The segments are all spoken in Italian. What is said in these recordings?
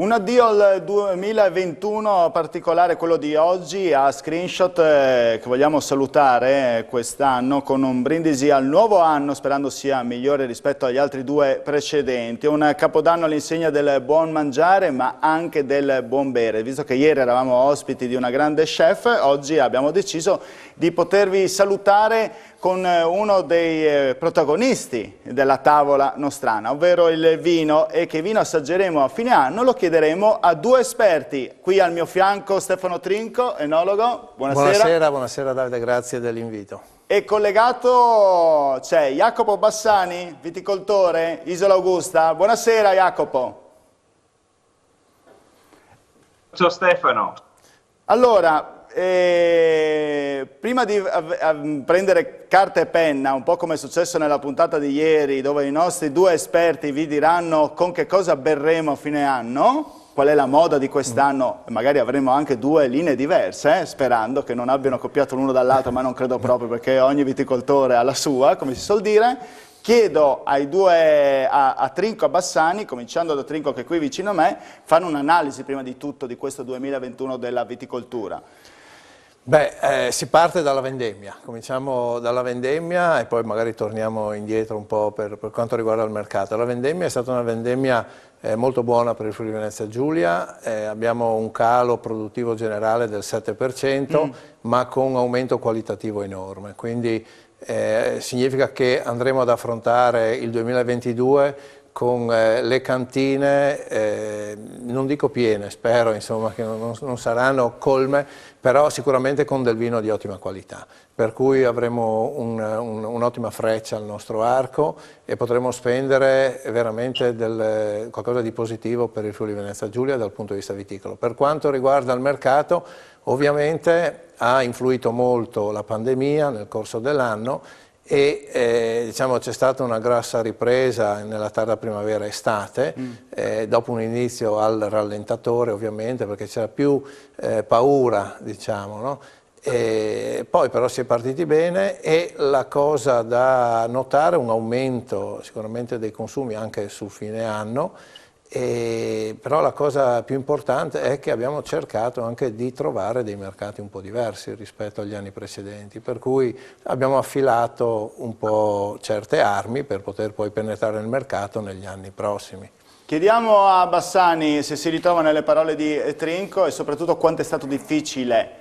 Un addio al 2021 particolare, quello di oggi, a Screenshot che vogliamo salutare quest'anno con un brindisi al nuovo anno, sperando sia migliore rispetto agli altri due precedenti. Un capodanno all'insegna del buon mangiare ma anche del buon bere. Visto che ieri eravamo ospiti di una grande chef, oggi abbiamo deciso di potervi salutare con uno dei protagonisti della tavola nostrana, ovvero il vino, e che vino assaggeremo a fine anno lo chiederemo a due esperti. Qui al mio fianco Stefano Trinco, enologo, buonasera. Buonasera Davide, grazie dell'invito. E collegato c'è Jacopo Bassani, viticoltore, Isola Augusta. Buonasera Jacopo. Ciao Stefano. Allora, prima di prendere carta e penna, un po' come è successo nella puntata di ieri, dove i nostri due esperti vi diranno con che cosa berremo a fine anno, qual è la moda di quest'anno, magari avremo anche due linee diverse, sperando che non abbiano copiato l'uno dall'altro, ma non credo proprio, perché ogni viticoltore ha la sua, come si suol dire. Chiedo ai due, a Trinco e a Bassani, cominciando da Trinco che è qui vicino a me, fanno un'analisi prima di tutto di questo 2021 della viticoltura. Beh, si parte dalla vendemmia, cominciamo dalla vendemmia e poi magari torniamo indietro un po' per quanto riguarda il mercato. La vendemmia è stata una vendemmia molto buona per il Friuli Venezia Giulia, abbiamo un calo produttivo generale del 7%, ma con un aumento qualitativo enorme, quindi significa che andremo ad affrontare il 2022 con le cantine, non dico piene, spero insomma, che non saranno colme, però sicuramente con del vino di ottima qualità, per cui avremo un'ottima freccia al nostro arco e potremo spendere veramente qualcosa di positivo per il Friuli Venezia Giulia dal punto di vista viticolo. Per quanto riguarda il mercato, ovviamente ha influito molto la pandemia nel corso dell'anno e diciamo, c'è stata una grossa ripresa nella tarda primavera-estate, dopo un inizio al rallentatore ovviamente perché c'era più paura, diciamo, no? Poi però si è partiti bene e la cosa da notare è un aumento sicuramente dei consumi anche sul fine anno. Però la cosa più importante è che abbiamo cercato anche di trovare dei mercati un po' diversi rispetto agli anni precedenti, per cui abbiamo affilato un po' certe armi per poter poi penetrare nel mercato negli anni prossimi. Chiediamo a Bassani se si ritrova nelle parole di Trinco e soprattutto quanto è stato difficile,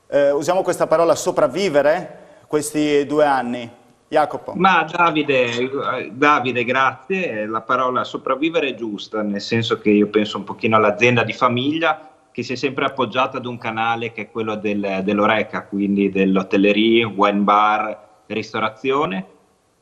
usiamo questa parola, sopravvivere questi 2 anni. Jacopo. Ma Davide, grazie. La parola sopravvivere è giusta, nel senso che io penso un pochino all'azienda di famiglia che si è sempre appoggiata ad un canale che è quello dell'Oreca, quindi dell'hotellerie, wine bar, ristorazione,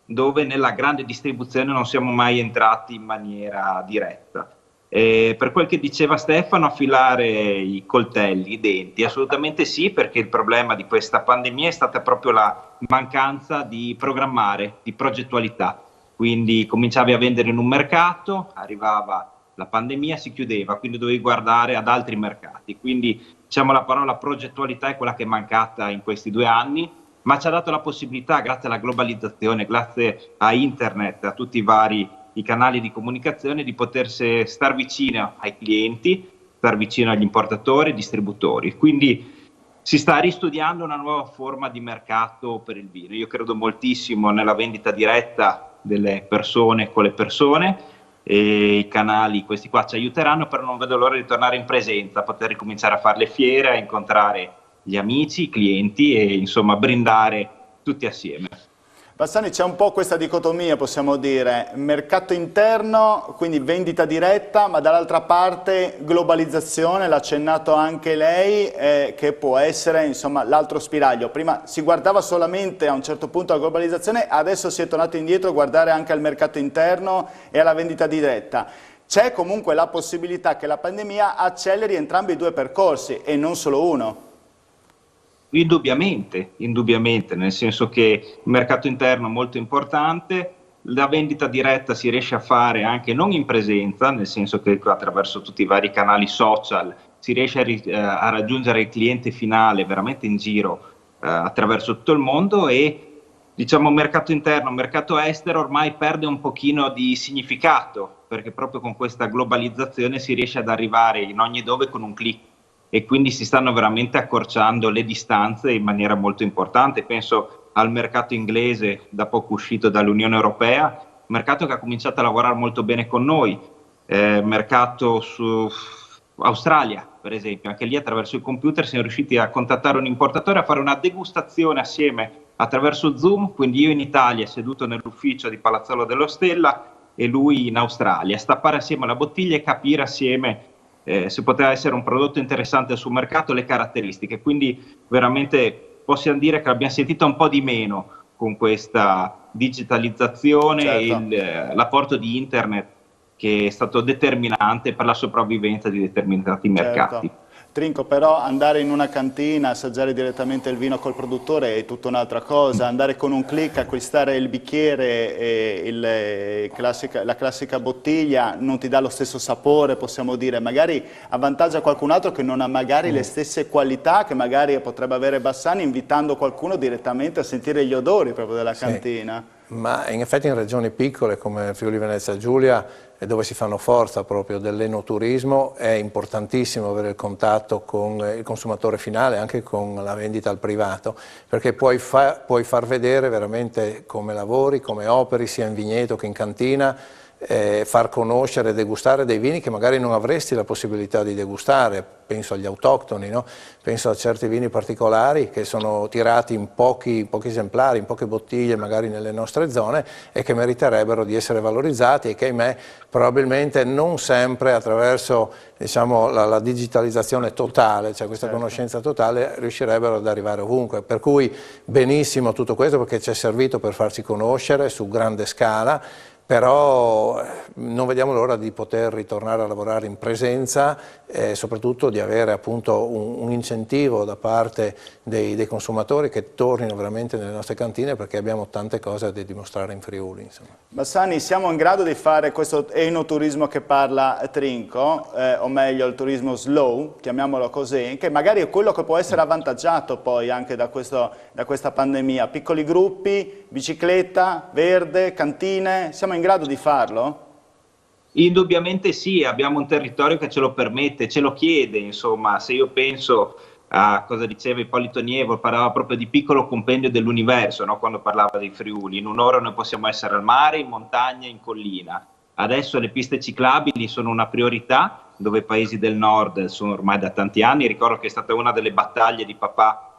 dove nella grande distribuzione non siamo mai entrati in maniera diretta. Per quel che diceva Stefano, affilare i coltelli, i denti, assolutamente sì, perché il problema di questa pandemia è stata proprio la mancanza di programmare, di progettualità. Quindi cominciavi a vendere in un mercato, arrivava la pandemia, si chiudeva, quindi dovevi guardare ad altri mercati. Quindi diciamo la parola progettualità è quella che è mancata in questi 2 anni, ma ci ha dato la possibilità, grazie alla globalizzazione, grazie a internet, a tutti i canali di comunicazione, di potersi star vicino ai clienti, star vicino agli importatori e distributori. Quindi si sta ristudiando una nuova forma di mercato per il vino. Io credo moltissimo nella vendita diretta delle persone con le persone e i canali, questi qua ci aiuteranno, però non vedo l'ora di tornare in presenza, poter ricominciare a fare le fiere, a incontrare gli amici, i clienti e insomma brindare tutti assieme. Bassani, c'è un po' questa dicotomia, possiamo dire, mercato interno, quindi vendita diretta, ma dall'altra parte globalizzazione, l'ha accennato anche lei, che può essere insomma l'altro spiraglio. Prima si guardava solamente a un certo punto alla globalizzazione, adesso si è tornato indietro a guardare anche al mercato interno e alla vendita diretta. C'è comunque la possibilità che la pandemia acceleri entrambi i due percorsi e non solo uno. Indubbiamente, nel senso che il mercato interno è molto importante, la vendita diretta si riesce a fare anche non in presenza, nel senso che attraverso tutti i vari canali social si riesce a raggiungere il cliente finale veramente in giro attraverso tutto il mondo e diciamo mercato interno, mercato estero ormai perde un pochino di significato perché proprio con questa globalizzazione si riesce ad arrivare in ogni dove con un click, e quindi si stanno veramente accorciando le distanze in maniera molto importante. Penso al mercato inglese, da poco uscito dall'Unione Europea, mercato che ha cominciato a lavorare molto bene con noi, mercato su Australia per esempio, anche lì attraverso il computer siamo riusciti a contattare un importatore, a fare una degustazione assieme attraverso Zoom, quindi io in Italia seduto nell'ufficio di Palazzolo dello Stella e lui in Australia, stappare assieme la bottiglia e capire assieme se poteva essere un prodotto interessante sul mercato, le caratteristiche. Quindi veramente possiamo dire che l'abbiamo sentita un po' di meno con questa digitalizzazione, certo, e l'apporto di internet che è stato determinante per la sopravvivenza di determinati mercati. certo. Trinco, però andare in una cantina, assaggiare direttamente il vino col produttore è tutta un'altra cosa, andare con un click, acquistare il bicchiere e la classica bottiglia non ti dà lo stesso sapore, possiamo dire, magari avvantaggia qualcun altro che non ha magari le stesse qualità che magari potrebbe avere Bassani, invitando qualcuno direttamente a sentire gli odori proprio della cantina. Ma in effetti in regioni piccole come Friuli Venezia Giulia, dove si fanno forza proprio dell'enoturismo, è importantissimo avere il contatto con il consumatore finale, anche con la vendita al privato, perché puoi far vedere veramente come lavori, come operi, sia in vigneto che in cantina, far conoscere e degustare dei vini che magari non avresti la possibilità di degustare. Penso agli autoctoni, no? Penso a certi vini particolari che sono tirati in pochi esemplari, in poche bottiglie magari nelle nostre zone e che meriterebbero di essere valorizzati e che ahimè probabilmente non sempre attraverso, diciamo, la digitalizzazione totale, cioè questa conoscenza totale, riuscirebbero ad arrivare ovunque. Per cui benissimo tutto questo perché ci è servito per farci conoscere su grande scala, però non vediamo l'ora di poter ritornare a lavorare in presenza e soprattutto di avere appunto un incentivo da parte dei consumatori che tornino veramente nelle nostre cantine, perché abbiamo tante cose da dimostrare in Friuli. Insomma. Bassani, siamo in grado di fare questo enoturismo che parla Trinco, o meglio il turismo slow, chiamiamolo così, che magari è quello che può essere avvantaggiato poi anche da questa pandemia, piccoli gruppi, bicicletta, verde, cantine, siamo in grado di farlo? Indubbiamente sì, abbiamo un territorio che ce lo permette, ce lo chiede, insomma, se io penso a cosa diceva Ippolito Nievo, parlava proprio di piccolo compendio dell'universo, no? Quando parlava dei Friuli, in un'ora noi possiamo essere al mare, in montagna, in collina. Adesso le piste ciclabili sono una priorità, dove i paesi del nord sono ormai da tanti anni. Ricordo che è stata una delle battaglie di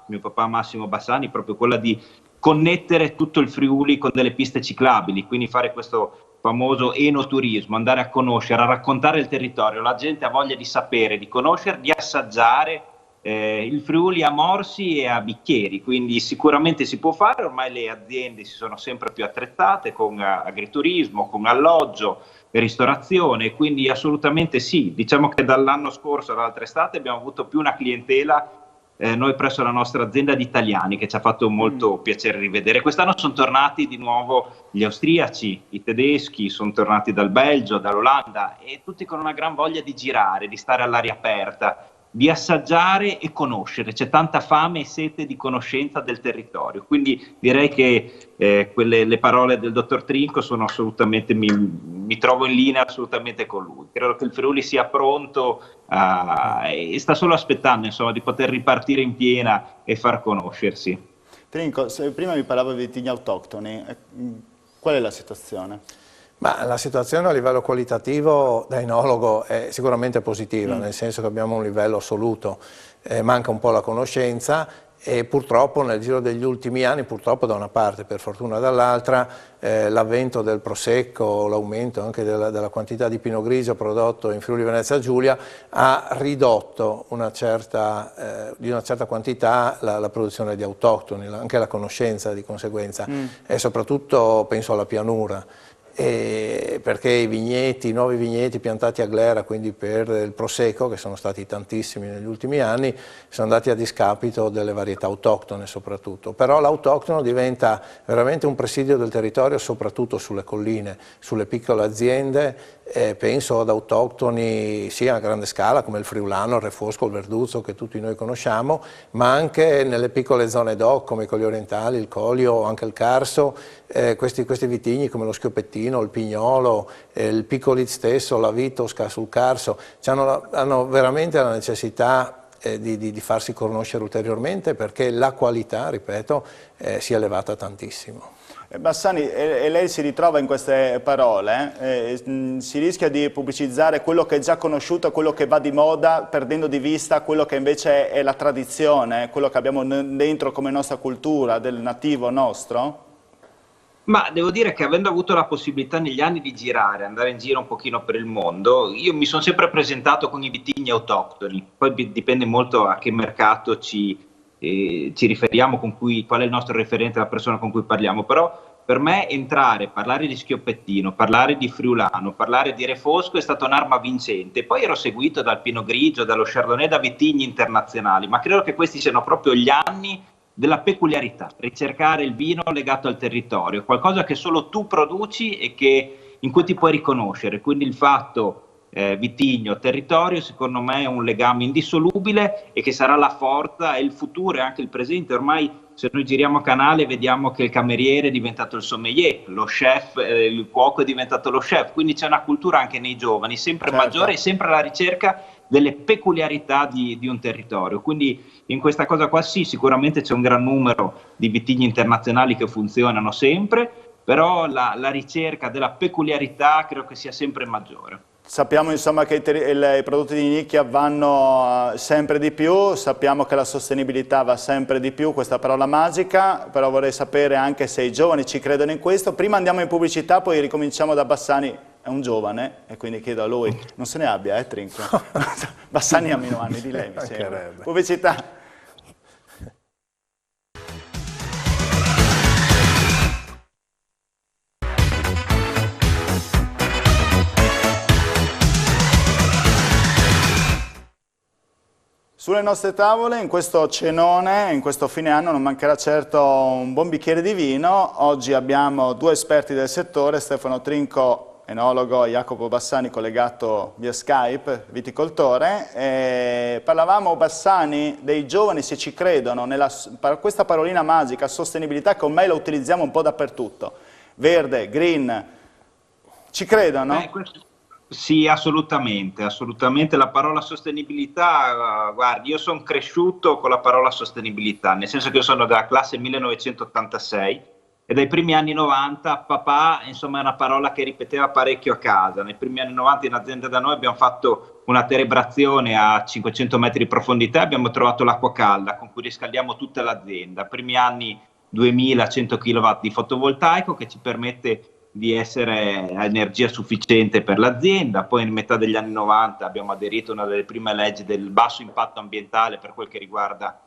mio papà Massimo Bassani, proprio quella di connettere tutto il Friuli con delle piste ciclabili, quindi fare questo famoso enoturismo, andare a conoscere, a raccontare il territorio. La gente ha voglia di sapere, di conoscere, di assaggiare il Friuli a morsi e a bicchieri, quindi sicuramente si può fare. Ormai le aziende si sono sempre più attrezzate con agriturismo, con alloggio, ristorazione, quindi assolutamente sì. Diciamo che dall'anno scorso, dall'altra estate, abbiamo avuto più una clientela noi presso la nostra azienda di italiani, che ci ha fatto molto piacere rivedere. Quest'anno sono tornati di nuovo gli austriaci, i tedeschi, sono tornati dal Belgio, dall'Olanda, e tutti con una gran voglia di girare, di stare all'aria aperta, di assaggiare e conoscere. C'è tanta fame e sete di conoscenza del territorio, quindi direi che le parole del dottor Trinco sono assolutamente, mi trovo in linea assolutamente con lui. Credo che il Friuli sia pronto e sta solo aspettando, insomma, di poter ripartire in piena e far conoscersi. Trinco, prima mi parlava di vitigni autoctoni, qual è la situazione? Ma la situazione a livello qualitativo da enologo è sicuramente positiva, nel senso che abbiamo un livello assoluto, manca un po' la conoscenza e purtroppo nel giro degli ultimi anni, purtroppo da una parte, per fortuna dall'altra, l'avvento del Prosecco, l'aumento anche della quantità di Pinot Grigio prodotto in Friuli Venezia Giulia ha ridotto di una certa quantità la produzione di autoctoni, anche la conoscenza di conseguenza, e soprattutto penso alla pianura. Perché i nuovi vigneti piantati a glera, quindi per il Prosecco, che sono stati tantissimi negli ultimi anni, sono andati a discapito delle varietà autoctone soprattutto. Però l'autoctono diventa veramente un presidio del territorio, soprattutto sulle colline, sulle piccole aziende. Penso ad autoctoni sia a grande scala come il friulano, il refosco, il verduzzo che tutti noi conosciamo, ma anche nelle piccole zone DOC come i Colli Orientali, il Collio o anche il Carso, questi vitigni come lo Schioppettino, vino, il Pignolo, il Picolit stesso, la Vitosca sul Carso, hanno veramente la necessità di farsi conoscere ulteriormente, perché la qualità, ripeto, si è elevata tantissimo. Bassani, e lei si ritrova in queste parole, si rischia di pubblicizzare quello che è già conosciuto, quello che va di moda, perdendo di vista quello che invece è la tradizione, quello che abbiamo dentro come nostra cultura, del nativo nostro? Ma devo dire che, avendo avuto la possibilità negli anni di girare, andare in giro un pochino per il mondo, io mi sono sempre presentato con i vitigni autoctoni. Poi dipende molto a che mercato ci riferiamo, qual è il nostro referente, la persona con cui parliamo. Però per me entrare, parlare di Schioppettino, parlare di Friulano, parlare di Refosco è stata un'arma vincente. Poi ero seguito dal Pinot Grigio, dallo Chardonnay, da vitigni internazionali, ma credo che questi siano proprio gli anni della peculiarità, ricercare il vino legato al territorio, qualcosa che solo tu produci e in cui ti puoi riconoscere. Quindi il fatto vitigno, territorio, secondo me è un legame indissolubile, e che sarà la forza e il futuro e anche il presente. Ormai, se noi giriamo a canale, vediamo che il cameriere è diventato il sommelier, lo chef, il cuoco è diventato lo chef, quindi c'è una cultura anche nei giovani sempre maggiore, e sempre alla ricerca delle peculiarità di un territorio. Quindi in questa cosa qua sì, sicuramente c'è un gran numero di vitigni internazionali che funzionano sempre, però la ricerca della peculiarità credo che sia sempre maggiore. Sappiamo insomma che i prodotti di nicchia vanno sempre di più, sappiamo che la sostenibilità va sempre di più, questa parola magica, però vorrei sapere anche se i giovani ci credono in questo. Prima andiamo in pubblicità, poi ricominciamo da Bassani. È un giovane e quindi chiedo a lui, non se ne abbia, Trinco. Bassani ha meno anni di lei, mi sembra. Pubblicità. Sulle nostre tavole, in questo cenone, in questo fine anno, non mancherà certo un buon bicchiere di vino. Oggi abbiamo due esperti del settore, Stefano Trinco, enologo, e Jacopo Bassani, collegato via Skype, viticoltore. Parlavamo, Bassani, dei giovani, se ci credono, questa parolina magica, sostenibilità, che ormai la utilizziamo un po' dappertutto. Verde, green, ci credono? Sì, assolutamente, assolutamente. La parola sostenibilità, guardi, io sono cresciuto con la parola sostenibilità, nel senso che io sono della classe 1986 e dai primi anni 90 papà, insomma, è una parola che ripeteva parecchio a casa. Nei primi anni 90 in azienda da noi abbiamo fatto una terebrazione a 500 metri di profondità e abbiamo trovato l'acqua calda con cui riscaldiamo tutta l'azienda. Primi anni 2100 kW di fotovoltaico che ci permette di essere a energia sufficiente per l'azienda. Poi in metà degli anni 90 abbiamo aderito a una delle prime leggi del basso impatto ambientale per quel che riguarda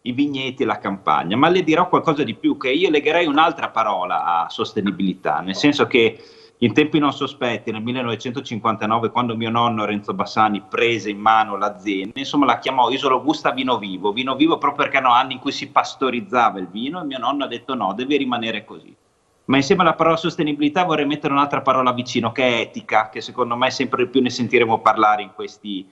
i vigneti e la campagna. Ma le dirò qualcosa di più, che io legherei un'altra parola a sostenibilità, nel senso che in tempi non sospetti, nel 1959, quando mio nonno Renzo Bassani prese in mano l'azienda, insomma la chiamò Isola Augusta Vino Vivo proprio perché erano anni in cui si pastorizzava il vino, e mio nonno ha detto no, deve rimanere così. Ma insieme alla parola sostenibilità vorrei mettere un'altra parola vicino, che è etica, che secondo me sempre di più ne sentiremo parlare in questi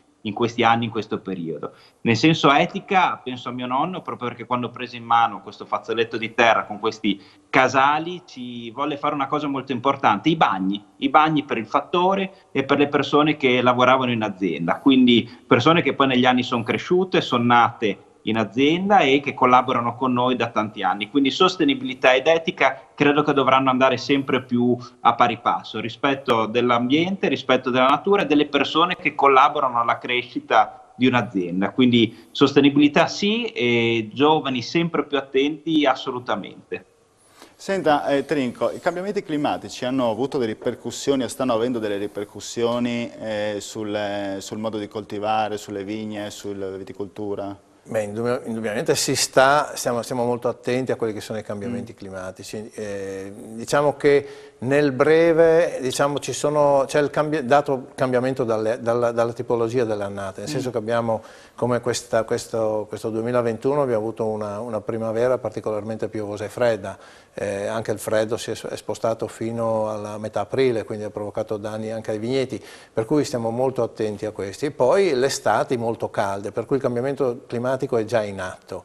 anni, in questo periodo. Nel senso etica, penso a mio nonno, proprio perché quando prese in mano questo fazzoletto di terra con questi casali ci volle fare una cosa molto importante, i bagni per il fattore e per le persone che lavoravano in azienda, quindi persone che poi negli anni sono cresciute, sono nate in azienda e che collaborano con noi da tanti anni. Quindi sostenibilità ed etica credo che dovranno andare sempre più a pari passo, rispetto dell'ambiente, rispetto della natura e delle persone che collaborano alla crescita di un'azienda. Quindi sostenibilità sì, e giovani sempre più attenti assolutamente. Senta, Trinco, i cambiamenti climatici hanno avuto delle ripercussioni o stanno avendo delle ripercussioni sul modo di coltivare, sulle vigne, sulla viticoltura? Beh, indubbiamente stiamo molto attenti a quelli che sono i cambiamenti climatici. Diciamo che nel breve c'è il dato cambiamento dalla tipologia delle annate, nel senso che abbiamo, come questo 2021, abbiamo avuto una primavera particolarmente piovosa e fredda. Anche il freddo si è spostato fino alla metà aprile, quindi ha provocato danni anche ai vigneti, per cui stiamo molto attenti a questi. E poi le estati molto calde, per cui il cambiamento climatico è già in atto.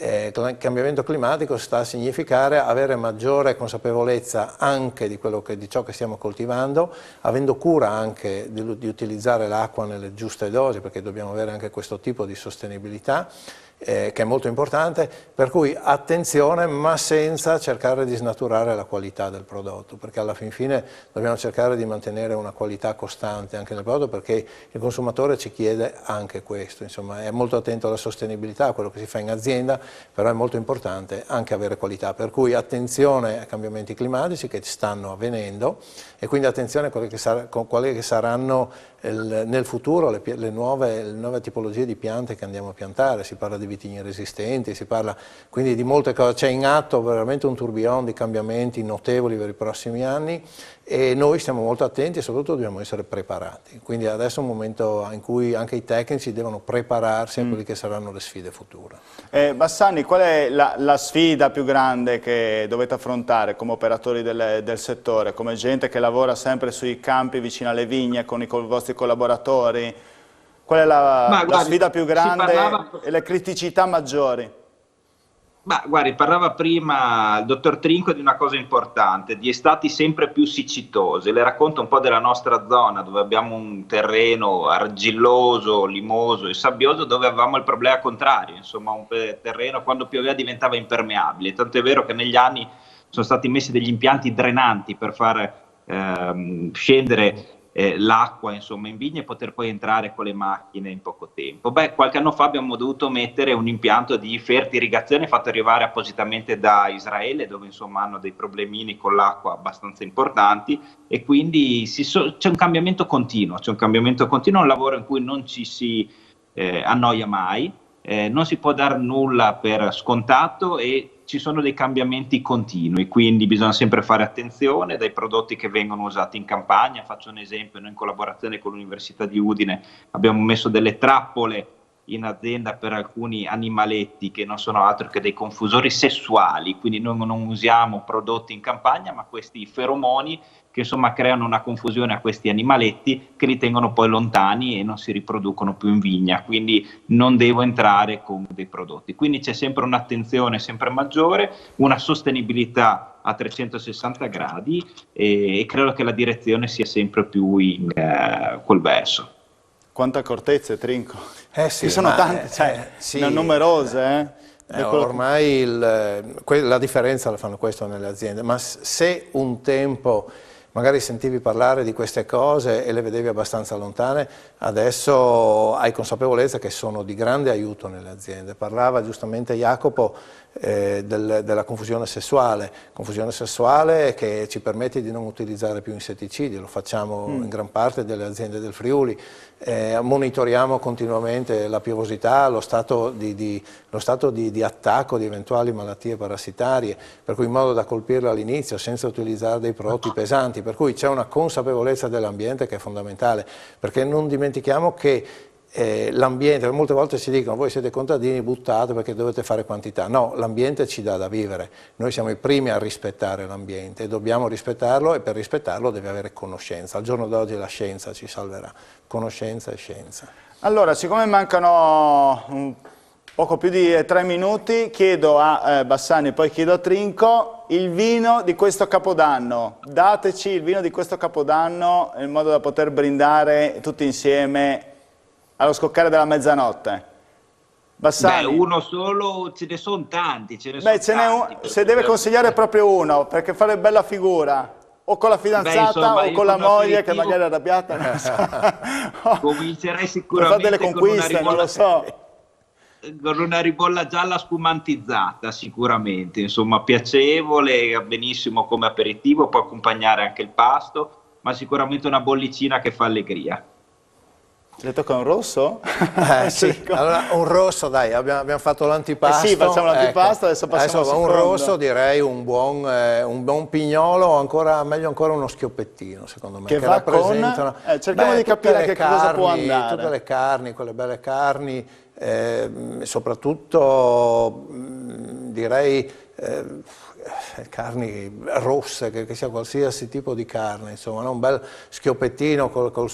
Il cambiamento climatico sta a significare avere maggiore consapevolezza anche di ciò che stiamo coltivando, avendo cura anche di utilizzare l'acqua nelle giuste dosi, perché dobbiamo avere anche questo tipo di sostenibilità, che è molto importante, per cui attenzione, ma senza cercare di snaturare la qualità del prodotto, perché alla fin fine dobbiamo cercare di mantenere una qualità costante anche nel prodotto, perché il consumatore ci chiede anche questo, insomma è molto attento alla sostenibilità, a quello che si fa in azienda, però è molto importante anche avere qualità, per cui attenzione ai cambiamenti climatici che stanno avvenendo e quindi attenzione a quali che saranno nel futuro le nuove tipologie di piante che andiamo a piantare. Si parla di vitigni resistenti, si parla quindi di molte cose, c'è in atto veramente un tourbillon di cambiamenti notevoli per i prossimi anni e noi stiamo molto attenti e soprattutto dobbiamo essere preparati, quindi adesso è un momento in cui anche i tecnici devono prepararsi a quelle che saranno le sfide future. Bassani, qual è la sfida più grande che dovete affrontare come operatori del settore, come gente che lavora sempre sui campi vicino alle vigne con i vostri collaboratori? Qual è la sfida più grande e le criticità maggiori? Ma guardi, parlava prima il dottor Trinco di una cosa importante, di estati sempre più siccitose. Le racconto un po' della nostra zona, dove abbiamo un terreno argilloso, limoso e sabbioso, dove avevamo il problema contrario, insomma un terreno quando pioveva diventava impermeabile, tanto è vero che negli anni sono stati messi degli impianti drenanti per far scendere l'acqua insomma in vigna e poter poi entrare con le macchine in poco tempo. Qualche anno fa abbiamo dovuto mettere un impianto di fertiligazione fatto arrivare appositamente da Israele, dove insomma hanno dei problemini con l'acqua abbastanza importanti e quindi c'è un cambiamento continuo, un lavoro in cui non ci si annoia mai, non si può dare nulla per scontato e ci sono dei cambiamenti continui, quindi bisogna sempre fare attenzione dai prodotti che vengono usati in campagna. Faccio un esempio, noi in collaborazione con l'Università di Udine abbiamo messo delle trappole in azienda per alcuni animaletti che non sono altro che dei confusori sessuali, quindi noi non usiamo prodotti in campagna ma questi feromoni che insomma creano una confusione a questi animaletti che li tengono poi lontani e non si riproducono più in vigna, quindi non devo entrare con dei prodotti. Quindi c'è sempre un'attenzione sempre maggiore, una sostenibilità a 360 gradi e credo che la direzione sia sempre più in quel verso. Quante accortezze, Trinco. Sì, ci sono tante, sì, numerose. Ormai la differenza la fanno questo nelle aziende, ma se un tempo magari sentivi parlare di queste cose e le vedevi abbastanza lontane, adesso hai consapevolezza che sono di grande aiuto nelle aziende. Parlava giustamente Jacopo della confusione sessuale che ci permette di non utilizzare più insetticidi, lo facciamo in gran parte delle aziende del Friuli, monitoriamo continuamente la piovosità, lo stato di attacco di eventuali malattie parassitarie, per cui in modo da colpirle all'inizio senza utilizzare dei prodotti pesanti, per cui c'è una consapevolezza dell'ambiente che è fondamentale, perché non dimentichiamo che l'ambiente, molte volte ci dicono voi siete contadini, buttate perché dovete fare quantità. No, l'ambiente ci dà da vivere, noi siamo i primi a rispettare l'ambiente, dobbiamo rispettarlo e per rispettarlo deve avere conoscenza. Al giorno d'oggi la scienza ci salverà, conoscenza e scienza. Allora, siccome mancano poco più di 3 minuti, chiedo a Bassani, poi chiedo a Trinco, il vino di questo Capodanno. Dateci il vino di questo Capodanno in modo da poter brindare tutti insieme allo scoccare della mezzanotte. Bassani. Uno solo, ce ne sono tanti. Se deve consigliare proprio uno, perché fare bella figura, o con la fidanzata o con la moglie che magari è arrabbiata. Non so. Comincerei sicuramente per fare delle conquiste, non lo so. Con una ribolla gialla spumantizzata sicuramente, insomma piacevole, va benissimo come aperitivo, può accompagnare anche il pasto, ma sicuramente una bollicina che fa allegria. Le tocca un rosso? Sì, allora un rosso dai, abbiamo fatto l'antipasto. Sì, facciamo l'antipasto, adesso passiamo un rosso, direi un buon pignolo, meglio ancora uno schioppettino secondo me. Che va con? Cerchiamo di capire che cosa può andare. Tutte le carni, quelle belle carni, soprattutto direi carni rosse, che sia qualsiasi tipo di carne, insomma, no? Un bel schioppettino con la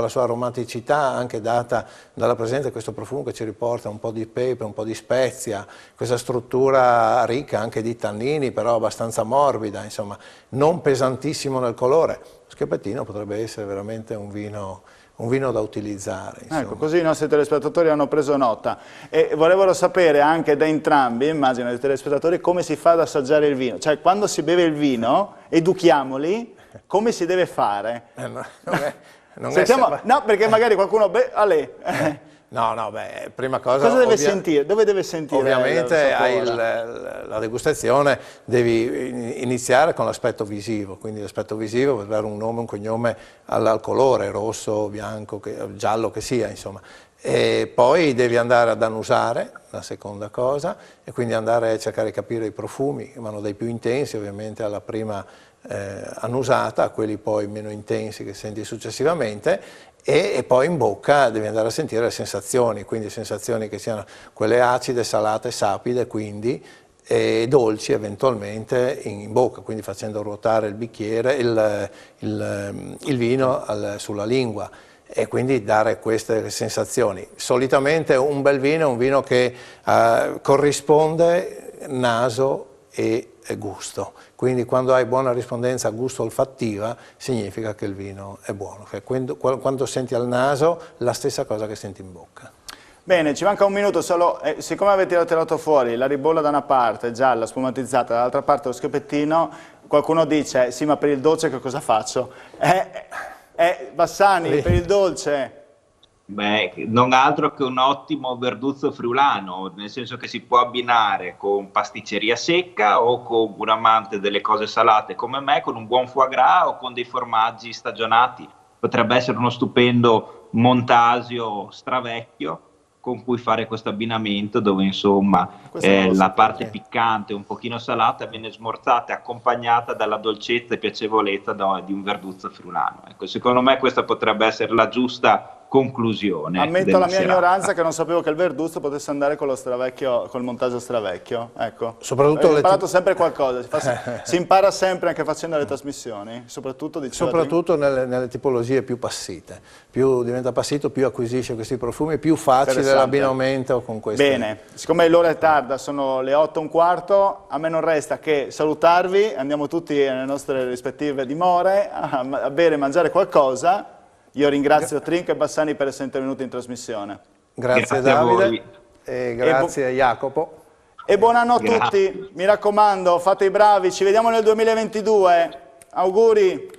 sua aromaticità, anche data dalla presenza di questo profumo che ci riporta un po' di pepe, un po' di spezia, questa struttura ricca anche di tannini, però abbastanza morbida, insomma, non pesantissimo nel colore. Lo schioppettino potrebbe essere veramente un vino da utilizzare. Insomma. Ecco, così i nostri telespettatori hanno preso nota. E vorrebbero sapere anche da entrambi, immagino, i telespettatori, come si fa ad assaggiare il vino. Cioè, quando si beve il vino, educhiamoli, come si deve fare? No, perché magari qualcuno... No, prima cosa... Cosa deve sentire? Dove deve sentire? Ovviamente la degustazione devi iniziare con l'aspetto visivo, quindi l'aspetto visivo per dare un nome, un cognome al colore, rosso, bianco, giallo che sia, insomma. E poi devi andare ad annusare, la seconda cosa, e quindi andare a cercare di capire i profumi, che vanno dai più intensi ovviamente alla prima annusata, a quelli poi meno intensi che senti successivamente, e poi in bocca devi andare a sentire le sensazioni, quindi sensazioni che siano quelle acide, salate, sapide, quindi, e dolci eventualmente in bocca, quindi facendo ruotare il bicchiere, il vino sulla lingua, e quindi dare queste sensazioni. Solitamente un bel vino è un vino che corrisponde naso e gusto, quindi quando hai buona rispondenza gusto olfattiva significa che il vino è buono, cioè, quando senti al naso la stessa cosa che senti in bocca. Bene, ci manca un minuto solo, siccome avete tirato fuori la ribolla da una parte, gialla, spumatizzata, dall'altra parte lo schioppettino, qualcuno dice, sì, ma per il dolce che cosa faccio? Bassani, per il dolce... Beh, non altro che un ottimo verduzzo friulano, nel senso che si può abbinare con pasticceria secca o con un amante delle cose salate come me, con un buon foie gras o con dei formaggi stagionati. Potrebbe essere uno stupendo montasio stravecchio con cui fare questo abbinamento dove insomma la parte piccante, un pochino salata, viene smorzata e accompagnata dalla dolcezza e piacevolezza di un verduzzo friulano. Ecco, secondo me questa potrebbe essere la giusta conclusione. Ammetto la mia ignoranza che non sapevo che il verduzzo potesse andare con lo stravecchio, col montaggio stravecchio. Ecco. Soprattutto ho imparato sempre qualcosa, si impara sempre anche facendo le trasmissioni, soprattutto nelle tipologie più passite. Più diventa passito, più acquisisce questi profumi, più facile l'abbinamento con questi. Bene, siccome l'ora è tarda, sono le 8:15, a me non resta che salutarvi, andiamo tutti nelle nostre rispettive dimore a bere e mangiare qualcosa. Io ringrazio Trinca e Bassani per essere intervenuti in trasmissione. Grazie Davide e grazie Jacopo. E buon anno a tutti, mi raccomando, fate i bravi, ci vediamo nel 2022, auguri!